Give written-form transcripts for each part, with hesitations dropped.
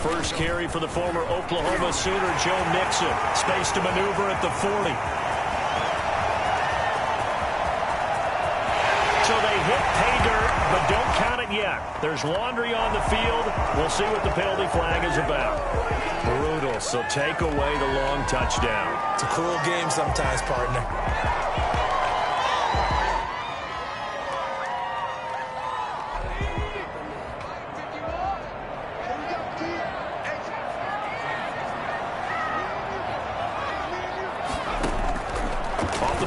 first carry for the former Oklahoma Sooner, Joe Mixon. Space to maneuver at the 40. So they hit pay dirt, but don't count it yet. There's laundry on the field. We'll see what the penalty flag is about. Brutal, so take away the long touchdown. It's a cruel game sometimes, partner.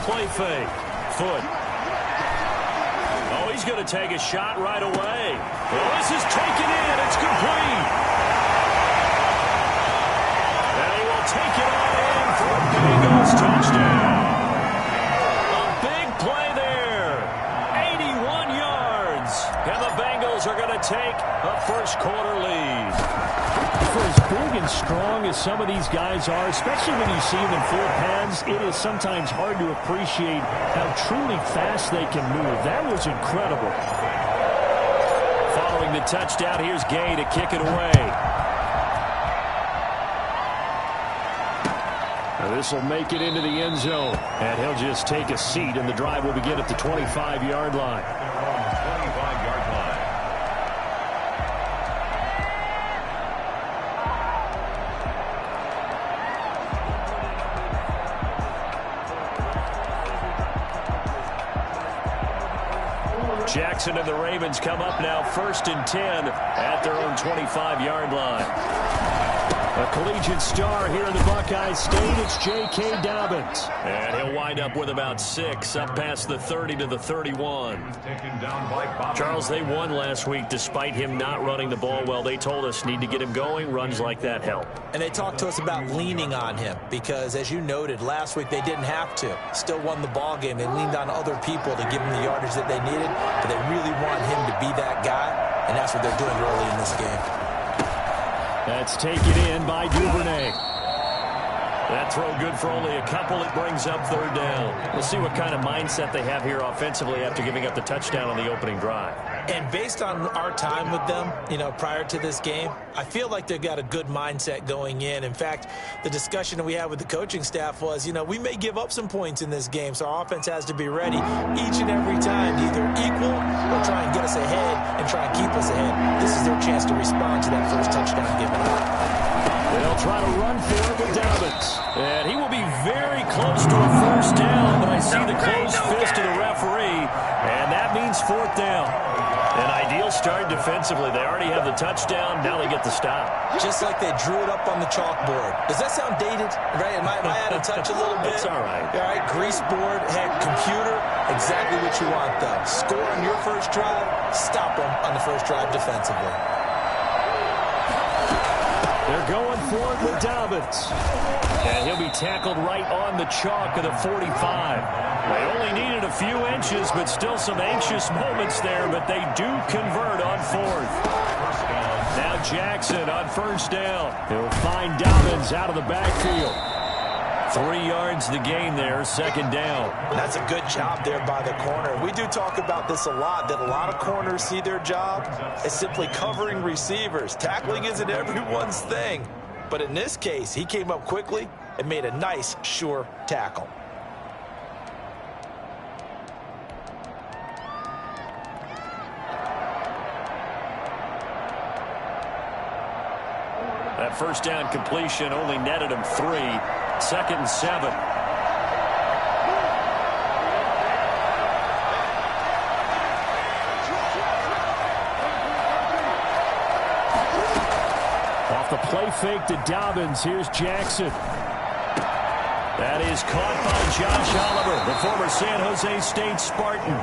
Play fake. Foot. Oh, he's going to take a shot right away. Oh, this is taken in. It's complete. And he will take it on in for a Bengals touchdown. A big play there. 81 yards. And the Bengals are going to take a first quarter lead. For as big and strong as some of these guys are, especially when you see them in full pads, it is sometimes hard to appreciate how truly fast they can move. That was incredible. Following the touchdown, here's Gay to kick it away. Now this will make it into the end zone, and he'll just take a seat, and the drive will begin at the 25-yard line. Jackson and the Ravens come up now 1st and 10 at their own 25-yard line. A collegiate star here in the Buckeye State, it's J.K. Dobbins. And he'll wind up with about 6, up past the 30 to the 31. Charles, they won last week despite him not running the ball well. They told us need to get him going. Runs like that help. And they talked to us about leaning on him because, as you noted, last week they didn't have to. Still won the ball game. They leaned on other people to give them the yardage that they needed, but they really want him to be that guy, and that's what they're doing early in this game. That's taken in by Duvernay. That throw good for only a couple. It brings up 3rd down. We'll see what kind of mindset they have here offensively after giving up the touchdown on the opening drive. And based on our time with them, prior to this game, I feel like they've got a good mindset going in. In fact, the discussion that we had with the coaching staff was, we may give up some points in this game, so our offense has to be ready each and every time to either equal or try and get us ahead and try and keep us ahead. This is their chance to respond to that first touchdown given up. They'll try to run for it with Dobbins. And he will be very close to a first down, but I see the closed fist of the referee, and that means 4th down. An ideal start defensively. They already have the touchdown. Now they get the stop. Just like they drew it up on the chalkboard. Does that sound dated? Right? Am I out of touch a little bit? It's all right. All right, grease board, head, computer, exactly what you want, though. Score on your first drive, stop them on the first drive defensively. They're going for it with Dobbins. And he'll be tackled right on the chalk of the 45. They only needed a few inches, but still some anxious moments there, but they do convert on 4th. Now Jackson on 1st down. He'll find Dobbins out of the backfield. 3 yards the gain there, 2nd down. That's a good job there by the corner. We do talk about this a lot, that a lot of corners see their job as simply covering receivers. Tackling isn't everyone's thing. But in this case, he came up quickly and made a nice, sure tackle. That first down completion only netted him 3. 2nd and 7. Off the play fake to Dobbins. Here's Jackson. That is caught by Josh Oliver, the former San Jose State Spartan.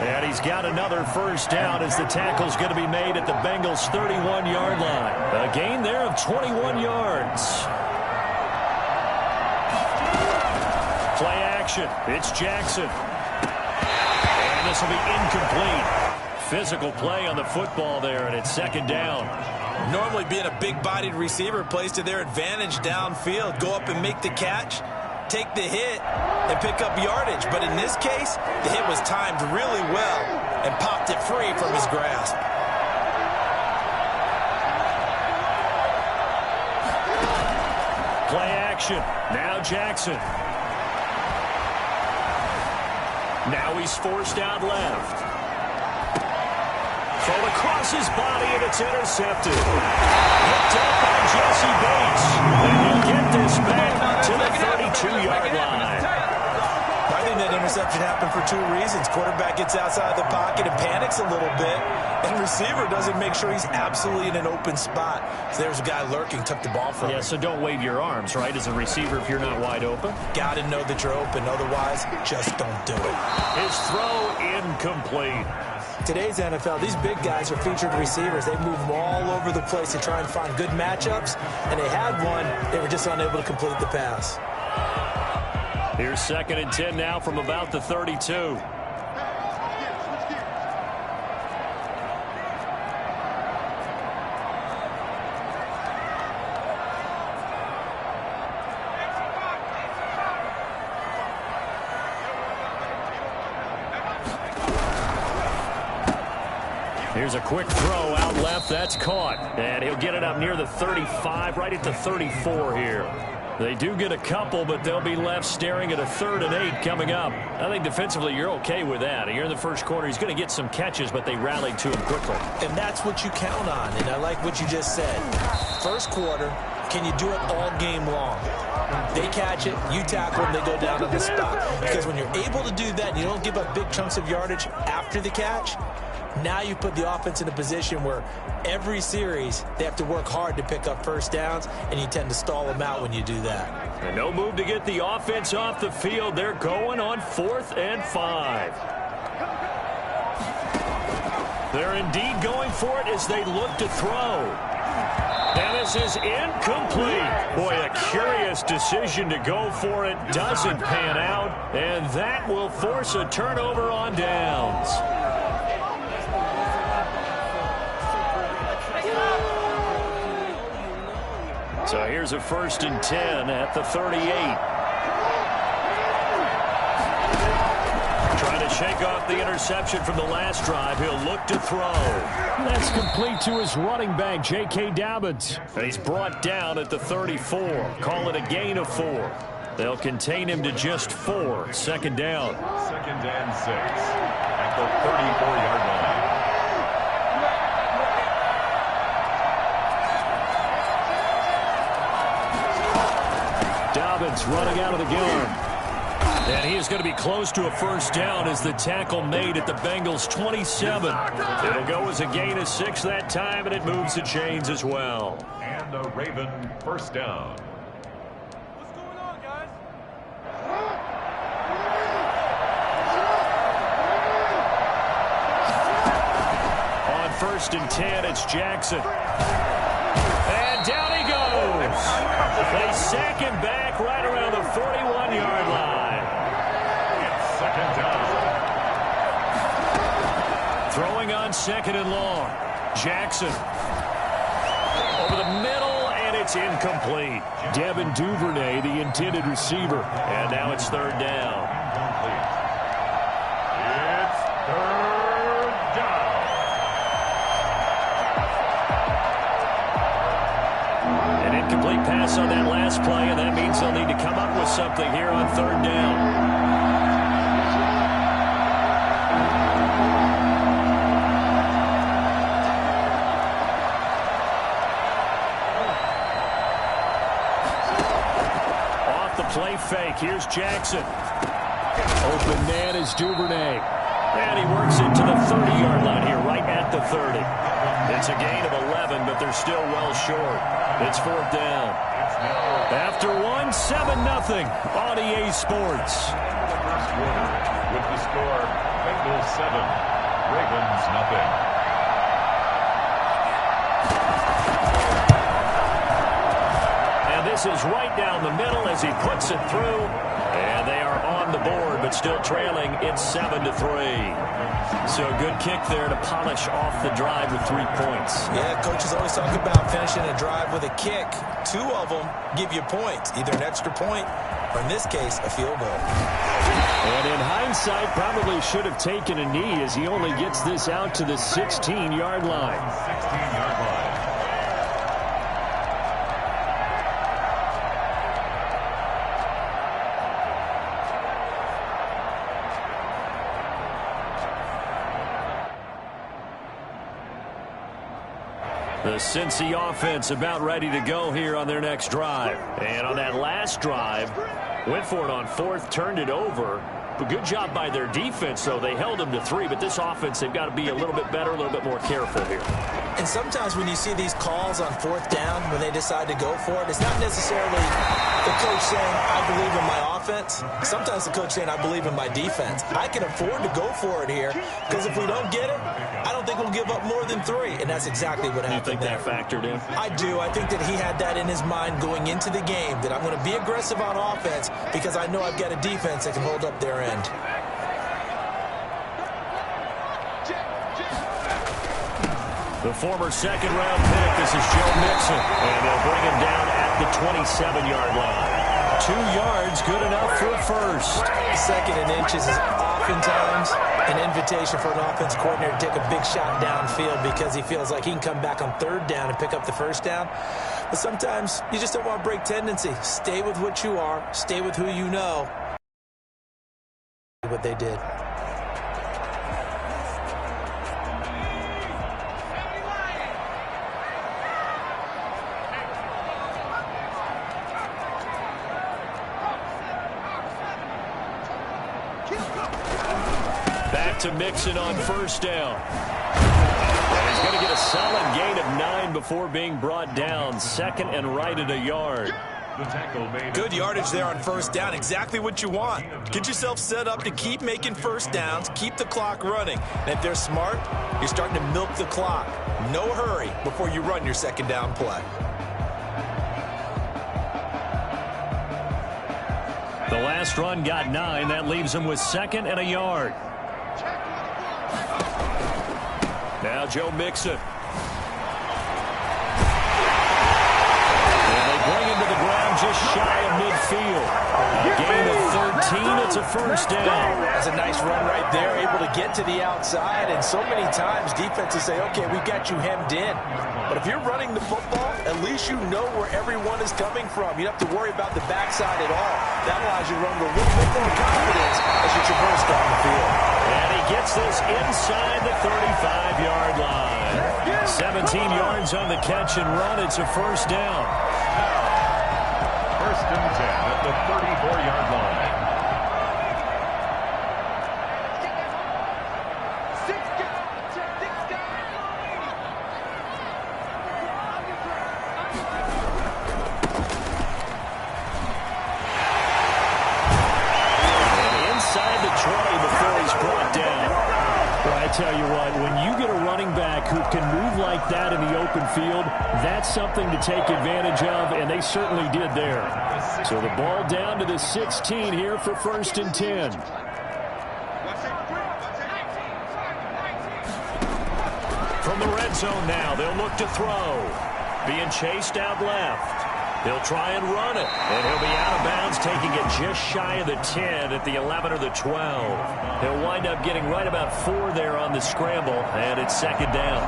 And he's got another first down as the tackle's going to be made at the Bengals' 31-yard line. A gain there of 21 yards. Play action. It's Jackson. And this will be incomplete. Physical play on the football there, and it's 2nd down. Normally being a big-bodied receiver plays to their advantage downfield. Go up and make the catch, take the hit, and pick up yardage. But in this case, the hit was timed really well and popped it free from his grasp. Play action. Now Jackson. Now he's forced out left. Thrown across his body, and it's intercepted. Picked up by Jesse Bates. And he'll get this back to the 32-yard line. I think that interception happened for two reasons. Quarterback gets outside the pocket and panics a little bit, and receiver doesn't make sure he's absolutely in an open spot. So there's a guy lurking, took the ball from him. Yeah, so don't wave your arms, right, as a receiver if you're not wide open. Got to know that you're open. Otherwise, just don't do it. His throw incomplete. Today's NFL, these big guys are featured receivers. They move them all over the place to try and find good matchups, and they had one. They were just unable to complete the pass. Here's 2nd and 10 now from about the 32. Here's a quick throw out left. That's caught. And he'll get it up near the 35, right at the 34 here. They do get a couple, but they'll be left staring at a 3rd and 8 coming up. I think defensively you're okay with that. Here in the first quarter, he's going to get some catches, but they rallied to him quickly. And that's what you count on, and I like what you just said. First quarter, can you do it all game long? They catch it, you tackle them, they go down on the spot. Because when you're able to do that and you don't give up big chunks of yardage after the catch, now you put the offense in a position where every series they have to work hard to pick up first downs, and you tend to stall them out when you do that. And no move to get the offense off the field. They're going on 4th and 5. They're indeed going for it as they look to throw. And this is incomplete. Boy, a curious decision to go for it. Doesn't pan out, and that will force a turnover on downs. So here's a 1st and 10 at the 38. Trying to shake off the interception from the last drive. He'll look to throw. That's complete to his running back, J.K. Dobbins. And he's brought down at the 34. Call it a gain of 4. They'll contain him to just 4. 2nd down. 2nd and 6 at the 34-yard line. Dobbins running out of the gun. And he is going to be close to a first down as the tackle made at the Bengals' 27. It'll go as a gain of 6 that time, and it moves the chains as well. And a Raven first down. What's going on, guys? On 1st and 10, it's Jackson. And down he goes. They sack him back right around the 41-yard line. It's 2nd down. Throwing on 2nd and long. Jackson. Over the middle, and it's incomplete. Devin Duvernay, the intended receiver. And now it's 3rd down. Incomplete. It's 3rd down. An incomplete pass on that last play, and that means they'll need to come up with something here on 3rd down. Off the play fake, here's Jackson. Open man is Duvernay. And he works it to the 30-yard line here, right at the 30. It's a gain of 11, but they're still well short. It's 4th down. After 1, 7-0 on EA Sports. The first quarter with the score Bengals 7, Ravens nothing. And this is right down the middle as he puts it through. And they are on the board, but still trailing. It's 7-3. So a good kick there to polish off the drive with 3 points. Yeah, coaches always talk about finishing a drive with a kick. 2 of them give you points, either an extra point or, in this case, a field goal. And in hindsight, probably should have taken a knee as he only gets this out to the 16-yard line. 16-yard line. The Cincy offense about ready to go here on their next drive. And on that last drive, went for it on fourth, turned it over. But good job by their defense, though. They held them to 3, but this offense, they've got to be a little bit better, a little bit more careful here. And sometimes when you see these calls on fourth down, when they decide to go for it, it's not necessarily the coach saying, I believe in my offense. Sometimes the coach saying, I believe in my defense. I can afford to go for it here, because if we don't get it, I don't think we'll give up more than 3. And that's exactly what happened. You think that factored in? I do. I think that he had that in his mind going into the game, that I'm going to be aggressive on offense because I know I've got a defense that can hold up their end. The former second-round pick, this is Joe Mixon, and they'll bring him down at the 27-yard line. 2 yards, good enough for a first. Second and inches is oftentimes an invitation for an offense coordinator to take a big shot downfield because he feels like he can come back on third down and pick up the first down. But sometimes you just don't want to break tendency. Stay with what you are. Stay with who you know. What they did. Back to Mixon on first down. And he's going to get a solid gain of 9 before being brought down. Second and right at a yard. Good yardage there on first down. Exactly what you want. Get yourself set up to keep making first downs, keep the clock running. And if they're smart, you're starting to milk the clock. No hurry before you run your second down play. The last run got 9. That leaves him with second and a yard. Now Joe Mixon. And they bring him to the ground just shy of midfield. A gain of 13. It's a first down. That's a nice run right there, able to get to the outside. And so many times defenses say, okay, we've got you hemmed in. But if you're running the football, at least you know where everyone is coming from. You don't have to worry about the backside at all. That allows you to run with a little bit more confidence as you traverse down the field. And he gets this inside the 35-yard line. 17 yards on the catch and run. It's a first down. First and 10 at the 34-yard line. Tell you what, when you get a running back who can move like that in the open field, that's something to take advantage of, and they certainly did there. So the ball down to the 16 here for first and 10. From the red zone now, they'll look to throw. Being chased out left. He'll try and run it, and he'll be out of bounds, taking it just shy of the 10 at the 11 or the 12. He'll wind up getting right about 4 there on the scramble, and it's second down.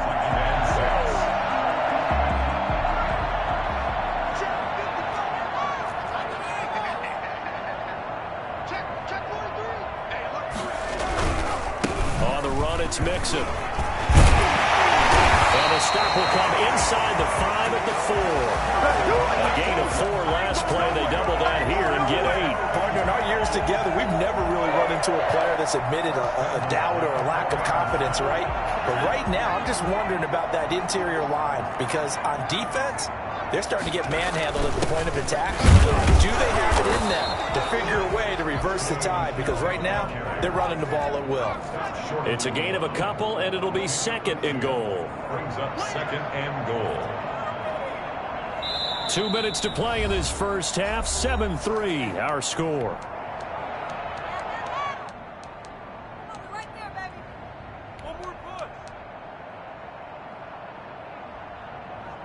On the run, it's Mixon. And the stop will come inside the 5 at the 4. A gain of 4 last play. They double that here and get 8. Partner, in our years together, we've never really run into a player that's admitted a doubt or a lack of confidence, right? But right now, I'm just wondering about that interior line because on defense, they're starting to get manhandled at the point of attack. Do they have it in them to figure a way to reverse the tide? Because right now, they're running the ball at will. It's a gain of a couple, and it'll be second and goal. Brings up second and goal. 2 minutes to play in this first half. 7-3, our score. Right there, baby. One more push.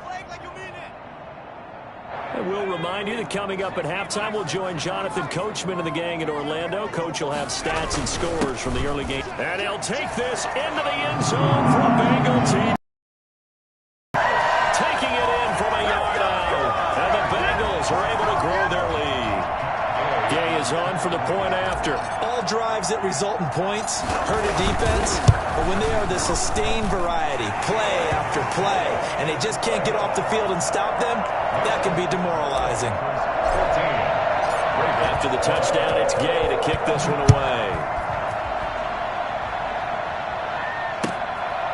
Flag like you mean it. And we'll remind you that coming up at halftime, we'll join Jonathan Coachman and the gang in Orlando. Coach will have stats and scores from the early game. And he'll take this into the end zone for a Bengal team. Taking it in from a yard out. And the Bengals are able to grow their lead. Gay is on for the point after. All drives that result in points hurt a defense, but when they are the sustained variety, play after play, and they just can't get off the field and stop them, that can be demoralizing. After the touchdown, it's Gay to kick this one away.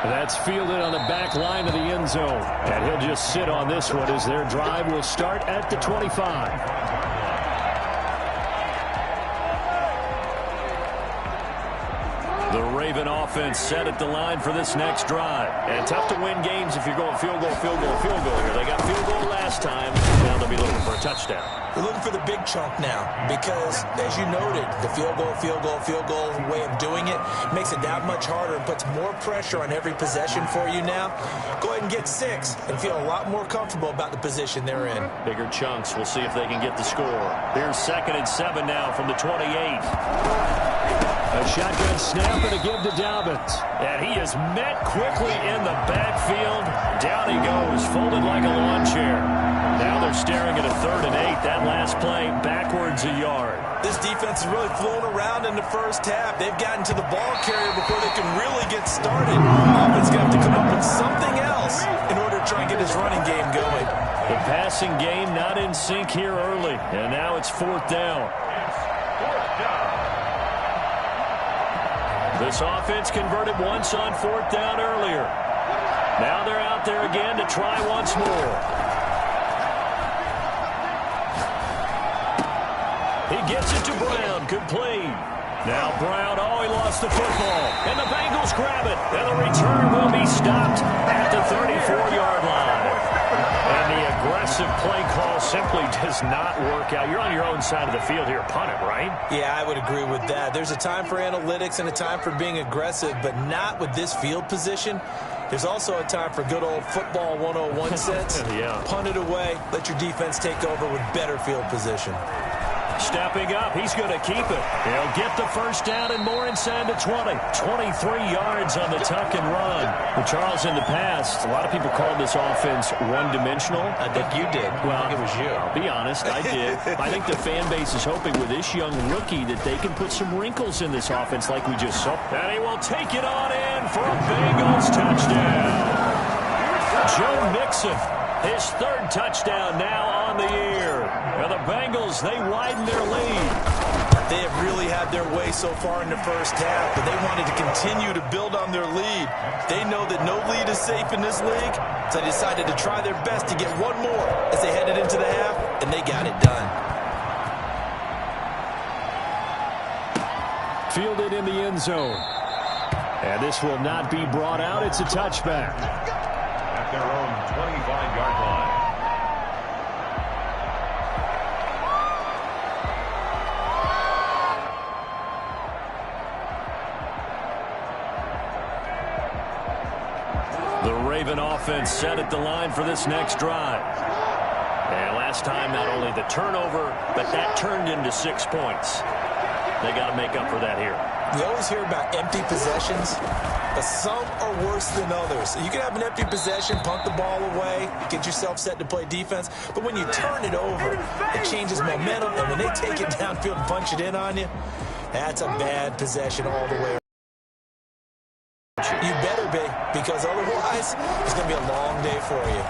That's fielded on the back line of the end zone. And he'll just sit on this one as their drive will start at the 25. The Raven offense set at the line for this next drive. And tough to win games if you're going field goal, field goal, field goal here. They got field goal last time. Now they'll be looking for a touchdown. They're looking for the big chunk now because, as you noted, the field goal way of doing it makes it that much harder and puts more pressure on every possession for you now. Go ahead and get 6 and feel a lot more comfortable about the position they're in. Bigger chunks. We'll see if they can get the score. Here's 2nd and 7 now from the 28. A shotgun snap and a give to Dobbins. And he is met quickly in the backfield. Down he goes, folded like a lawn chair. Now they're staring at a 3rd and 8. That last play, backwards a yard. This defense has really flown around in the first half. They've gotten to the ball carrier before they can really get started. Offense going to have to come up with something else in order to try and get this running game going. The passing game not in sync here early. And now it's 4th down. This offense converted once on 4th down earlier. Now they're out there again to try once more. He gets it to Brown, complete. Now Brown, he lost the football. And the Bengals grab it. And the return will be stopped at the 34-yard line. And the aggressive play call simply does not work out. You're on your own side of the field here. Punt it, right? Yeah, I would agree with that. There's a time for analytics and a time for being aggressive, but not with this field position. There's also a time for good old football 101 sense. Yeah. Punt it away. Let your defense take over with better field position. Stepping up, he's going to keep it. He'll get the first down and more inside the 20. 23 yards on the tuck and run. Well, Charles, in the past, a lot of people called this offense one-dimensional. I think you did. Well, I think it was you. I'll be honest, I did. I think the fan base is hoping with this young rookie that they can put some wrinkles in this offense like we just saw. And he will take it on in for a Bengals touchdown. Joe Mixon, his 3rd touchdown now on the year. And the Bengals, they widen their lead. They have really had their way so far in the first half, but they wanted to continue to build on their lead. They know that no lead is safe in this league, so they decided to try their best to get one more as they headed into the half, and they got it done. Fielded in the end zone. And this will not be brought out. It's a touchback. At their own 25-yard line. The Raven offense set at the line for this next drive. And last time, not only the turnover, but that turned into 6 points. They got to make up for that here. We always hear about empty possessions, but some are worse than others. You can have an empty possession, punt the ball away, get yourself set to play defense, but when you turn it over, it changes momentum, and when they take it downfield and punch it in on you, that's a bad possession all the way. You better be, because otherwise, it's going to be a long day for you.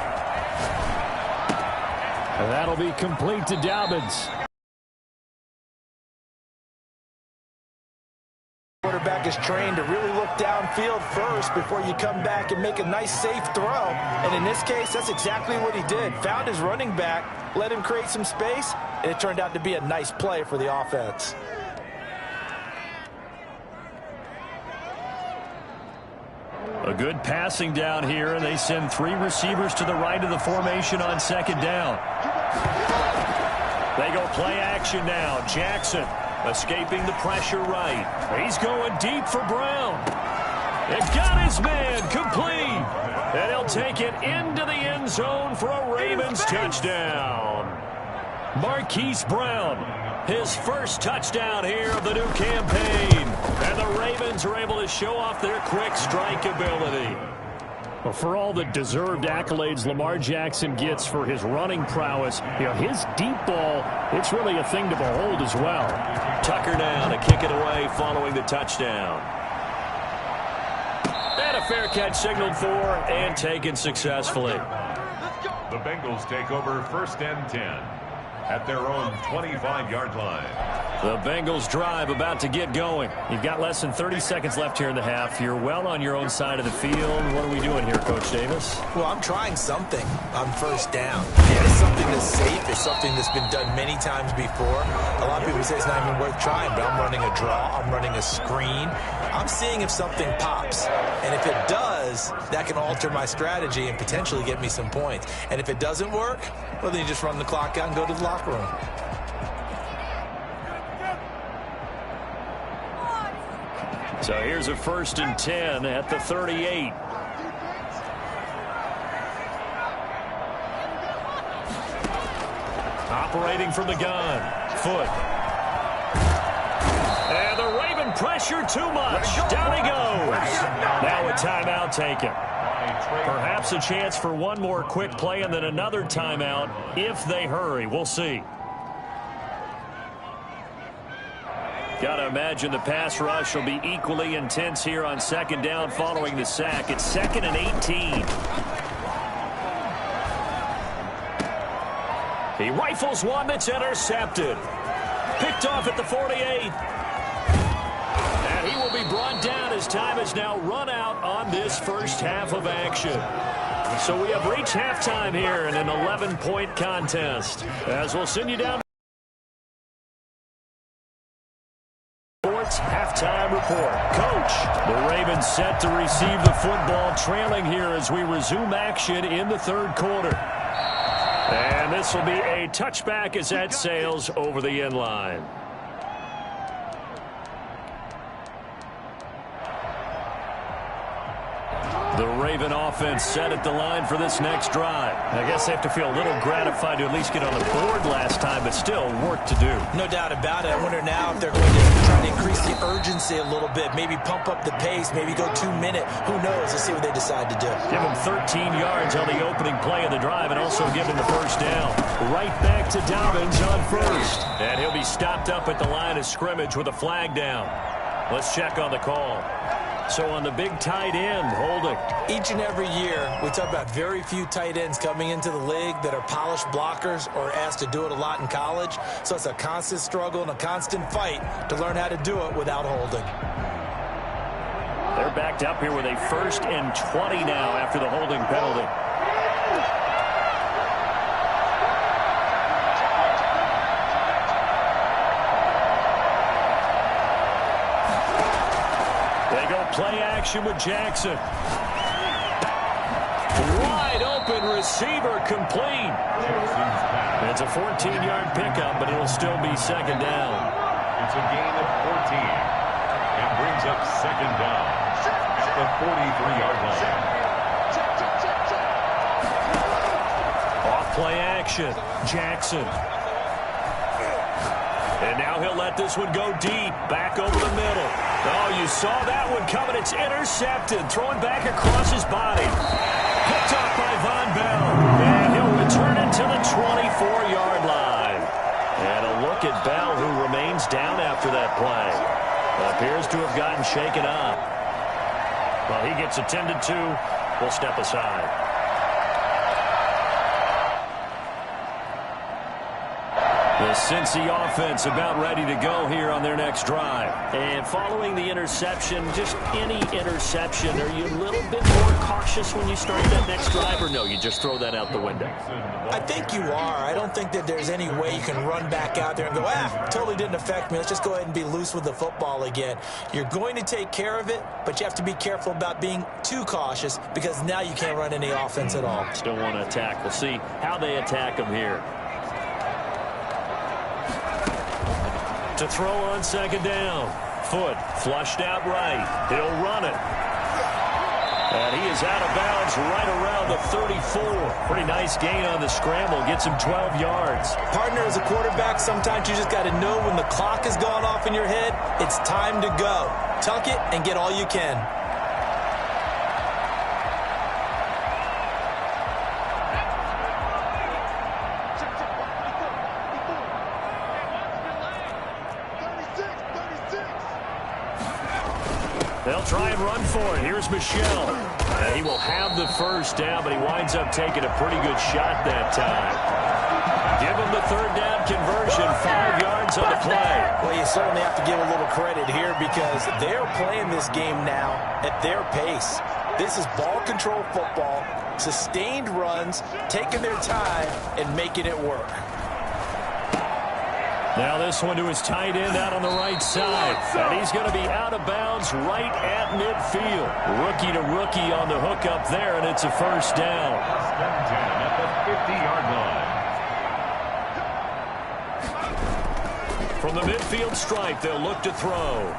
And that'll be complete to Dobbins. Quarterback is trained to really look downfield first before you come back and make a nice, safe throw. And in this case, that's exactly what he did. Found his running back, let him create some space, and it turned out to be a nice play for the offense. A good passing down here, and they send 3 receivers to the right of the formation on 2nd down. They go play action now. Jackson escaping the pressure right. He's going deep for Brown. It got his man complete. And he'll take it into the end zone for a Ravens touchdown. Marquise Brown, his first touchdown here of the new campaign. And the Ravens are able to show off their quick strike ability. Well, for all the deserved accolades Lamar Jackson gets for his running prowess, his deep ball, it's really a thing to behold as well. Tucker now to kick it away following the touchdown. And a fair catch signaled for and taken successfully. The Bengals take over 1st and 10 at their own 25-yard line. The Bengals drive about to get going. You've got less than 30 seconds left here in the half. You're well on your own side of the field. What are we doing here, Coach Davis? Well, I'm trying something on 1st down. It's something that's safe. It's something that's been done many times before. A lot of people say it's not even worth trying, but I'm running a draw. I'm running a screen. I'm seeing if something pops. And if it does, that can alter my strategy and potentially get me some points. And if it doesn't work, well, then you just run the clock out and go to the locker room. So here's a 1st and 10 at the 38. Operating from the gun. Foot. And the Raven pressure too much. Down he goes. Now a timeout taken. Perhaps a chance for one more quick play and then another timeout if they hurry. We'll see. Got to imagine the pass rush will be equally intense here on 2nd down following the sack. It's 2nd and 18. He rifles one that's intercepted. Picked off at the 48. And he will be brought down as time has now run out on this first half of action. So we have reached halftime here in an 11-point contest. As we'll send you down. Halftime report. Coach, the Ravens set to receive the football, trailing here as we resume action in the 3rd quarter. And this will be a touchback as that sails over the end line. The Raven offense set at the line for this next drive. I guess they have to feel a little gratified to at least get on the board last time, but still work to do. No doubt about it. I wonder now if they're going to try to increase the urgency a little bit, maybe pump up the pace, maybe go 2-minute. Who knows? Let's see what they decide to do. Give them 13 yards on the opening play of the drive and also give them the 1st down. Right back to Dobbins on 1st. And he'll be stopped up at the line of scrimmage with a flag down. Let's check on the call. So on the big tight end, holding. Each and every year, we talk about very few tight ends coming into the league that are polished blockers or asked to do it a lot in college. So it's a constant struggle and a constant fight to learn how to do it without holding. They're backed up here with a 1st and 20 now after the holding penalty. Play action with Jackson. Wide open receiver complete. It's a 14-yard pickup, but it'll still be 2nd down. It's a gain of 14 and brings up 2nd down at the 43-yard line. Off play action. Jackson. And now he'll let this one go deep. Back over the middle. Oh, you saw that one coming. It's intercepted. Throwing back across his body. Picked off by Von Bell. And he'll return it to the 24-yard line. And a look at Bell, who remains down after that play. Appears to have gotten shaken up. Well, he gets attended to. We'll step aside. The Cincy offense about ready to go here on their next drive. And following the interception, just any interception, are you a little bit more cautious when you start that next drive, or no, you just throw that out the window? I think you are. I don't think that there's any way you can run back out there and go, totally didn't affect me. Let's just go ahead and be loose with the football again. You're going to take care of it, but you have to be careful about being too cautious because now you can't run any offense at all. Still want to attack. We'll see how they attack them here. To throw on 2nd down. Foot flushed out right. He'll run it. And he is out of bounds right around the 34. Pretty nice gain on the scramble. Gets him 12 yards. Partner, as a quarterback, sometimes you just got to know when the clock has gone off in your head, it's time to go. Tuck it and get all you can. They'll They'll try and run for it. Here's Michel. He will have the first down, but he winds up taking a pretty good shot that time. Give him the third down conversion, 5 yards on the play. Well, you certainly have to give a little credit here because they're playing this game now at their pace. This is ball control football, sustained runs, taking their time and making it work. Now this one to his tight end out on the right side. And he's going to be out of bounds right at midfield. Rookie to rookie on the hook up there, and it's a first down. At the 50-yard line. From the midfield stripe, they'll look to throw.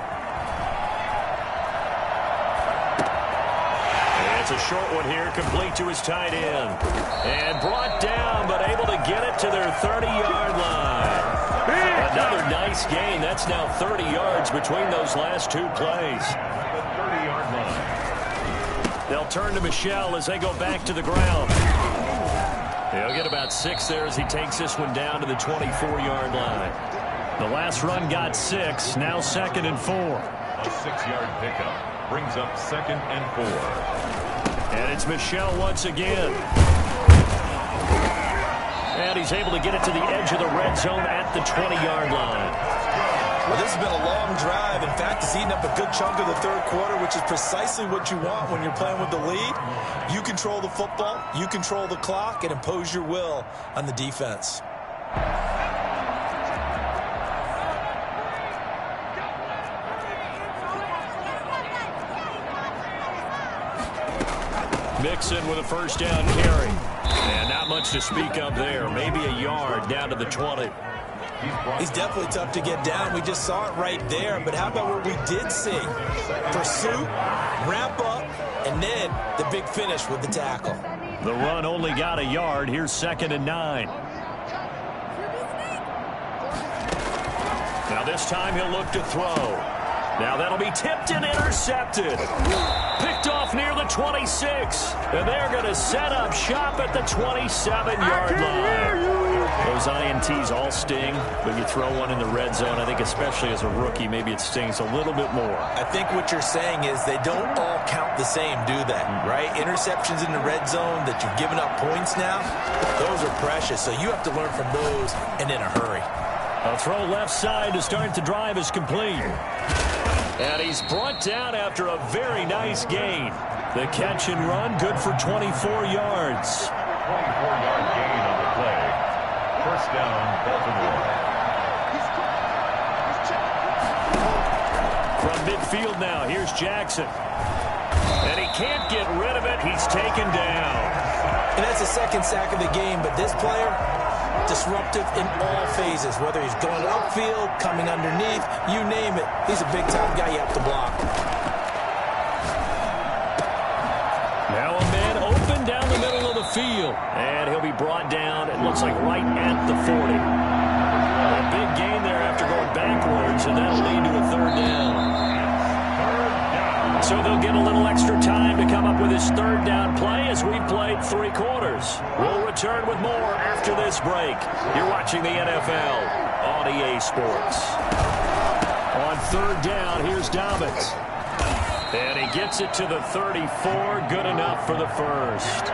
And it's a short one here, complete to his tight end. And brought down, but able to get it to their 30-yard line. Another nice gain. That's now 30 yards between those last 2 plays. The 30-yard line. They'll turn to Michel as they go back to the ground. He'll get about 6 there as he takes this one down to the 24-yard line. The last run got 6. Now 2nd and 4. A 6-yard pickup brings up 2nd and 4. And it's Michel once again. And he's able to get it to the edge of the red zone at the 20-yard line. Well, this has been a long drive. In fact, it's eaten up a good chunk of the third quarter, which is precisely what you want when you're playing with the lead. You control the football, you control the clock, and impose your will on the defense. Mixon with a first down carry. And not much to speak of there. Maybe a yard down to the 20. He's definitely tough to get down. We just saw it right there. But how about what we did see? Pursuit, ramp up, and then the big finish with the tackle. The run only got a yard. Here's 2nd and 9. Now this time he'll look to throw. Now that'll be tipped and intercepted. Picked off near the 26. And they're going to set up shop at the 27-yard line. Those INTs all sting, but you throw one in the red zone. I think especially as a rookie, maybe it stings a little bit more. I think what you're saying is they don't all count the same, do they? Right? Interceptions in the red zone that you've given up points now, those are precious. So you have to learn from those and in a hurry. A throw left side to start the drive is complete. And he's brought down after a very nice gain. The catch and run, good for 24 yards. 24-yard gain on the play. First down, Baltimore. From midfield now, here's Jackson. And he can't get rid of it. He's taken down. And that's the 2nd sack of the game, but this player, disruptive in all phases, whether he's going upfield, coming underneath, you name it. He's a big-time guy you have to block. Now a man open down the middle of the field. And he'll be brought down, it looks like right at the 40. A big gain there after going backwards, and that'll lead to a 3rd down. So they'll get a little extra time to come up with his 3rd down play as we've played 3 quarters. We'll return with more after this break. You're watching the NFL on EA Sports. On 3rd down, here's Dobbins. And he gets it to the 34. Good enough for the first.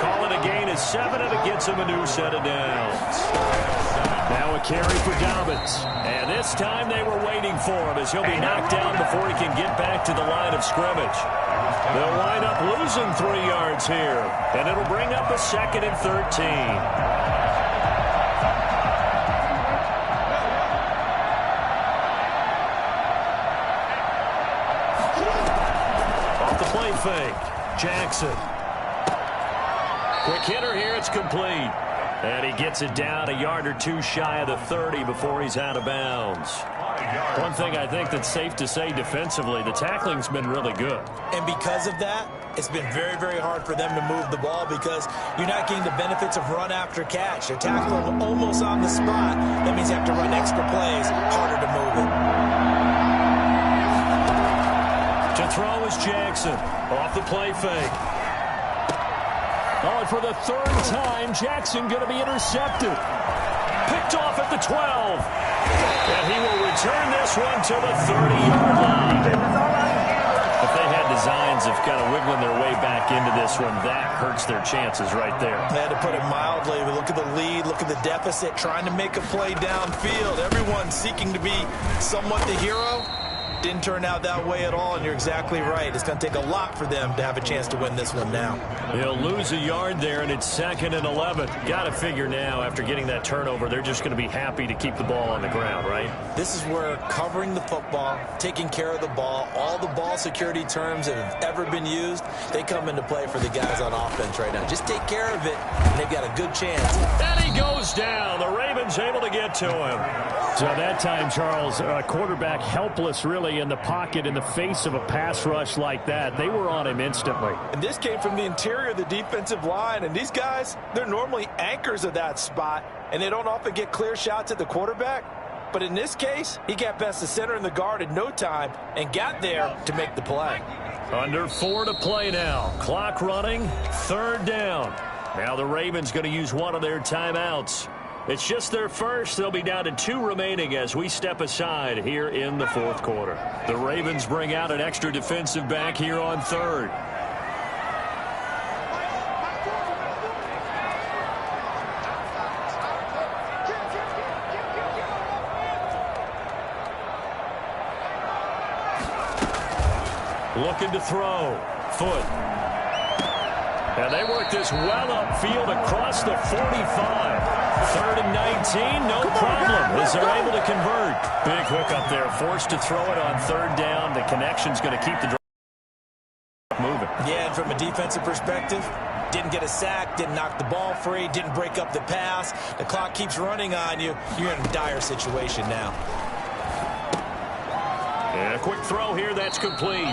Call it a gain of 7, and it gets him a new set of downs. Now a carry for Dobbins. And this time they were waiting for him as he'll be knocked down before he can get back to the line of scrimmage. They'll wind up losing 3 yards here. And it'll bring up a 2nd and 13. Off the play fake. Jackson. Quick hitter here. It's complete. And he gets it down a yard or 2 shy of the 30 before he's out of bounds. One thing I think that's safe to say defensively, the tackling's been really good. And because of that, it's been very, very hard for them to move the ball because you're not getting the benefits of run after catch. They're tackling almost on the spot. That means you have to run extra plays, harder to move it. To throw is Jackson. Off the play fake. Oh, and for the 3rd time, Jackson going to be intercepted. Picked off at the 12. And he will return this one to the 30-yard line. designs of kind of wiggling their way back into this one. That hurts their chances right there. They had to put it mildly. We look at the lead, look at the deficit, trying to make a play downfield. Everyone seeking to be somewhat the hero. Didn't turn out that way at all, and you're exactly right. It's going to take a lot for them to have a chance to win this one now. They'll lose a yard there, and it's 2nd and 11. Got to figure now, after getting that turnover, they're just going to be happy to keep the ball on the ground, right? This is where covering the football, taking care of the ball, all the ball security terms that have ever been used, they come into play for the guys on offense right now. Just take care of it, and they've got a good chance. And he goes down. The Ravens able to get to him. So that time, Charles, quarterback helpless really in the pocket in the face of a pass rush like that. They were on him instantly. And this came from the interior of the defensive line, and these guys, they're normally anchors of that spot, and they don't often get clear shots at the quarterback. But in this case, he got past the center and the guard in no time and got there to make the play. Under 4 to play now. Clock running, 3rd down. Now the Ravens going to use one of their timeouts. It's just their first. They'll be down to 2 remaining as we step aside here in the 4th quarter. The Ravens bring out an extra defensive back here on 3rd. Looking to throw. Foot. And they work this well upfield across the 45. 3rd and 19, no problem, as they're able to convert. Big hook up there, forced to throw it on 3rd down. The connection's going to keep the drive moving. Yeah, and from a defensive perspective, didn't get a sack, didn't knock the ball free, didn't break up the pass. The clock keeps running on you. You're in a dire situation now. And a quick throw here, that's complete.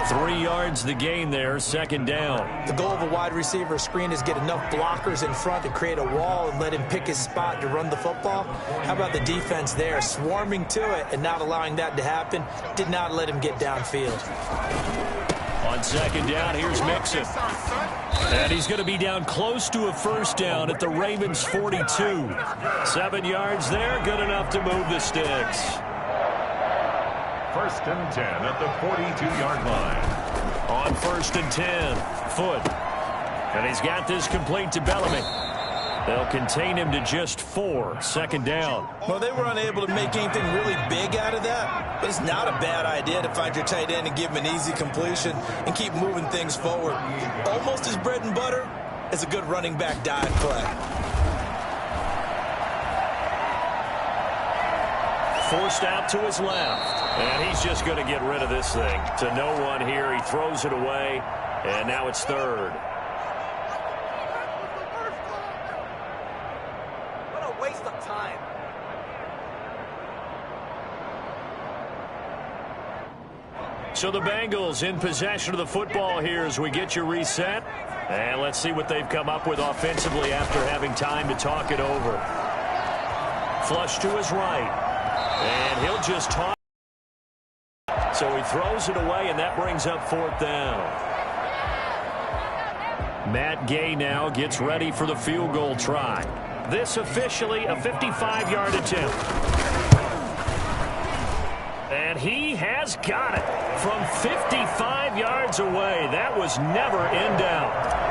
3 yards the gain there, 2nd down. The goal of a wide receiver screen is get enough blockers in front to create a wall and let him pick his spot to run the football. How about the defense there, swarming to it and not allowing that to happen? Did not let him get downfield. On 2nd down, here's Mixon. And he's going to be down close to a 1st down at the Ravens' 42. 7 yards there, good enough to move the sticks. 1st and 10 at the 42-yard line. On 1st and 10, Foot. And he's got this complete to Bellamy. They'll contain him to just 4, 2nd down. Well, they were unable to make anything really big out of that, but it's not a bad idea to find your tight end and give him an easy completion and keep moving things forward. Almost as bread and butter as a good running back dive play. Forced out to his left. And he's just going to get rid of this thing. To no one here. He throws it away. And now it's 3rd. What a waste of time. So the Bengals in possession of the football here as we get you reset. And let's see what they've come up with offensively after having time to talk it over. Flush to his right. And he'll just toss. So he throws it away, and that brings up 4th down. Matt Gay now gets ready for the field goal try. This officially a 55-yard attempt. And he has got it from 55 yards away. That was never in doubt.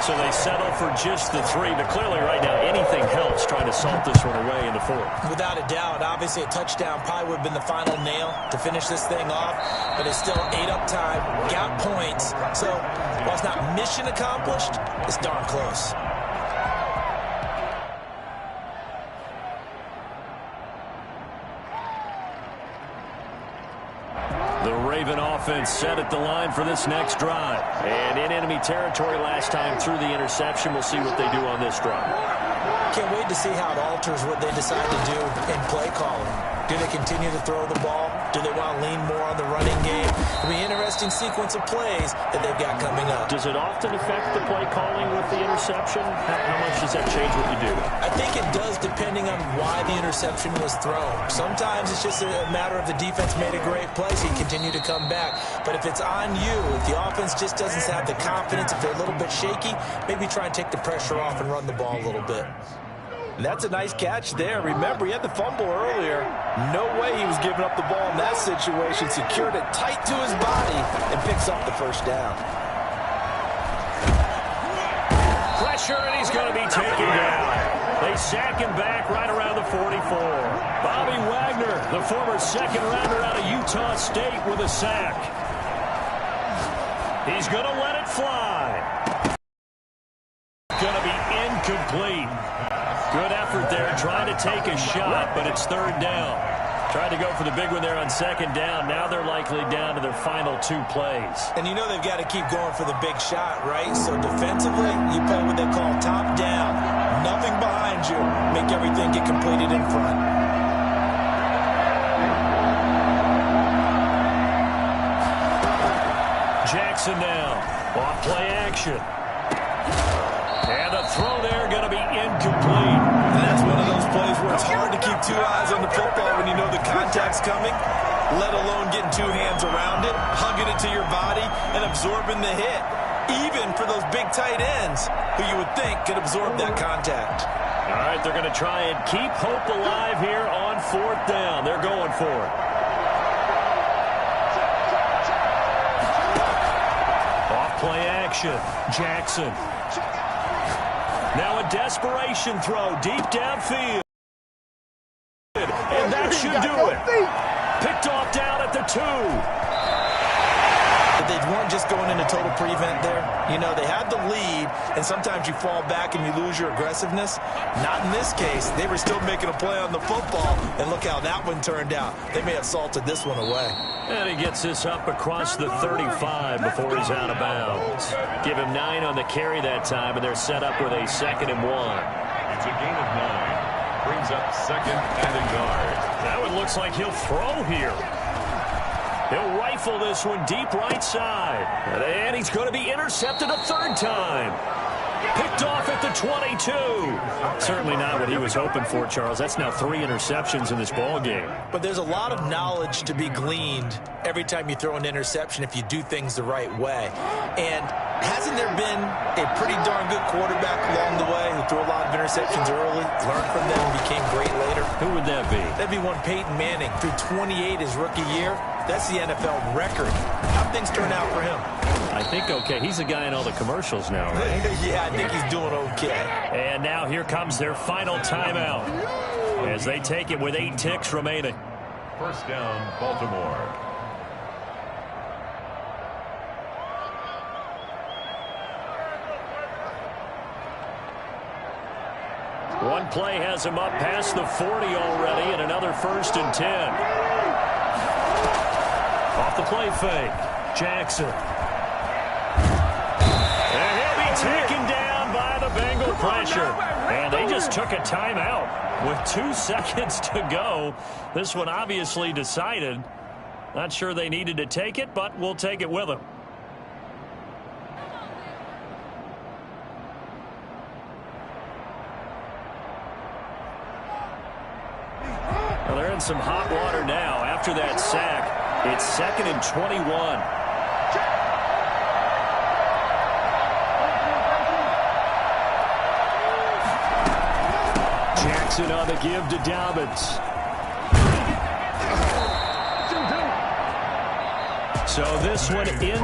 So they settle for just the 3, but clearly right now anything helps trying to salt this one away in the 4th. Without a doubt, obviously a touchdown probably would have been the final nail to finish this thing off, but it's still 8 up time, got points. So while it's not mission accomplished, it's darn close. The Raven offense set at the line for this next drive. And in enemy territory last time through the interception. We'll see what they do on this drive. Can't wait to see how it alters what they decide to do in play calling. Do they continue to throw the ball? Do they want to lean more on the running game? It'll be an interesting sequence of plays that they've got coming up. Does it often affect the play calling with the interception? How much does that change what you do? I think it does depending on why the interception was thrown. Sometimes it's just a matter of the defense made a great play, so you continue to come back. But if it's on you, if the offense just doesn't have the confidence, if they're a little bit shaky, maybe try and take the pressure off and run the ball a little bit. And that's a nice catch there. Remember, he had the fumble earlier. No way he was giving up the ball in that situation. Secured it tight to his body and picks up the first down. Pressure, and he's going to be taken down. They sack him back right around the 44. Bobby Wagner, the former second-rounder out of Utah State, with a sack. He's going to let it fly. Going to be incomplete. Good effort there, trying to take a shot, but it's third down. Tried to go for the big one there on second down. Now they're likely down to their final 2 plays. And you know they've got to keep going for the big shot, right? So defensively, you play what they call top down. Nothing behind you. Make everything get completed in front. Jackson now. Off play action. And the throw there going to be incomplete. And that's one of those plays where it's hard to keep 2 eyes on the football when you know the contact's coming, let alone getting 2 hands around it, hugging it to your body, and absorbing the hit. Even for those big tight ends who you would think could absorb that contact. All right, they're going to try and keep hope alive here on 4th down. They're going for it. Off play action. Jackson. Now a desperation throw deep downfield. And that should do it. Picked off down at the 2. They weren't just going into total prevent there. You know, they had the lead, and sometimes you fall back and you lose your aggressiveness. Not in this case. They were still making a play on the football, and look how that one turned out. They may have salted this one away. And he gets this up across the 35 before he's out of bounds. Give him 9 on the carry that time, and they're set up with a 2nd and 1. It's a gain of 9. Brings up 2nd and a yard. That one looks like he'll throw here. He'll rifle this one deep right side. And he's going to be intercepted a 3rd time. Picked off at the 22. Certainly not what he was hoping for, Charles. That's now 3 interceptions in this ball game. But there's a lot of knowledge to be gleaned every time you throw an interception if you do things the right way. And hasn't there been a pretty darn good quarterback along the way who threw a lot of interceptions early, learned from them, and became great later? Who would that be? That'd be one Peyton Manning. Threw 28 his rookie year. That's the NFL record. How'd things turn out for him? I think okay. He's the guy in all the commercials now, right? Yeah, I think he's doing okay. And now here comes their final timeout as they take it with 8 ticks remaining. 1st down, Baltimore. One play has him up past the 40 already, and another 1st and 10. Off the play fake. Jackson. And he'll be taken down by the Bengal pressure. And they just took a timeout with 2 seconds to go. This one obviously decided. Not sure they needed to take it, but we'll take it with them. Well, they're in some hot water now. After that sack, it's 2nd and 21. Jackson on the give to Dobbins. So this one in the